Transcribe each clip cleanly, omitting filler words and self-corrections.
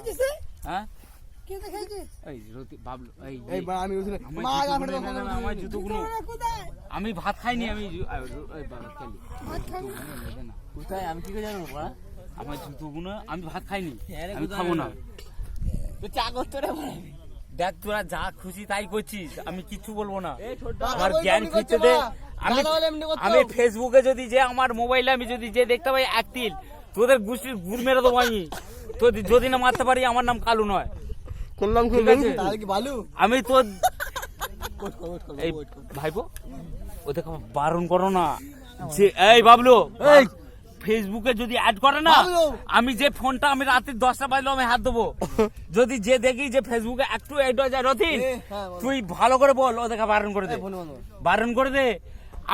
খাইছিস হ্যাঁ কি খাইছিস এই রতি বাবলু এই বা আমি বলছি মা আমার জুতোগুলো কোথায় আমি ভাত খাইনি আমি এই বাবা খেলি ভাত খাবি কোথায় আমি কি করে জানবো বড়া আমার জুতোগুলো আমি ভাত খাইনি আমি খাবো না তুই চা করতে রে বড়া দেখ তোরা যা খুশি তাই করছিস আমি কিছু বলবো না আমার জ্ঞান ফিরতে দে আমি ফেসবুকে যদি যে আমার মোবাইলে আমি যদি যে দেখতে পাই একতিল তোদের গুষ্টির গুড় মেরে দেবো আমি তো যদি না মারতে পারি আমার নাম কালু নয় করলাম কি তাহলে কি বালু আমি তোর এই ভাইপো ওদের বারণ করো না যে এই বাবলু এই ফেসবুকে যদি অ্যাড করে না আমি যে ফোনটা আমি রাতে 10টা বাজলো আমি হাত দেবো যদি যে দেখি যে ফেসবুকে একটু অ্যাড হয়ে যায় রথিন তুই ভালো করে বল ওদেরকে বারণ করে দে বারণ করে দে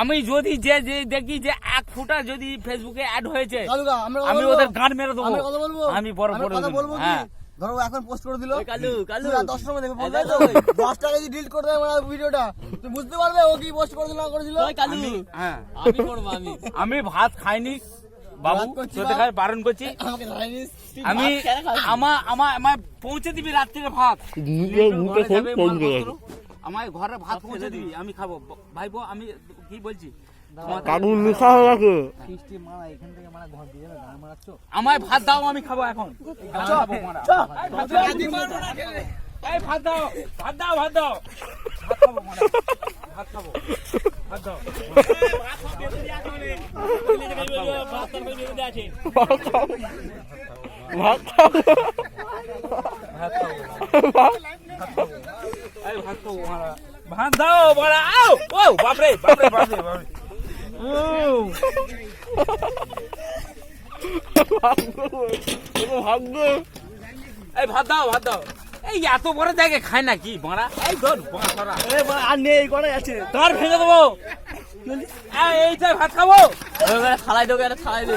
আমি যদি যে দেখি যে 1 ফুটা যদি ফেসবুকে অ্যাড হয়েছে আমি ওদের গান মেরে দেবো আমি বড় বলবো হ্যাঁ ধরো এখন পোস্ট করে দিল কালু 10 টাকা দেখে বলবে তো 10 টাকা যদি ডিলিট করে দেয় মানে ভিডিওটা তুই বুঝতে পারবে ও কি পোস্ট করেছিল না করেছিল কালু হ্যাঁ আমি করব আমি ভাত খাইনি বাবু তোদের কাছে বারণ করছি আমি আমার পৌঁছে দিবি রাত্রিরে ভাত আমার ঘরে ভাত পৌঁছে দিবি আমি খাবো ভাইবো আমি কি বলছি কানুন মিশা হয়ে গেছে ফিস্টি মারা এখান থেকে মারা ঘর দিয়ে না গান মারাচ্ছ আমায় ভাত দাও আমি খাবো এখন এই ভাত দাও ভাত দাও ভাত দাও ভাত খাবো মারা ভাত খাবো ভাত দাও ভাত দাও বড়া আও ও বাপরে বাপরে বাপরে বাপরে ভাগ্য এই ভাত দাও এই এত বড় জায়গায় খায় নাকি বড়া এই ধর বড়া আর নেই করে আছে তোর ভেঙে দেবো এইটাই ভাত খাবো থালাই দোকানে থালাই দে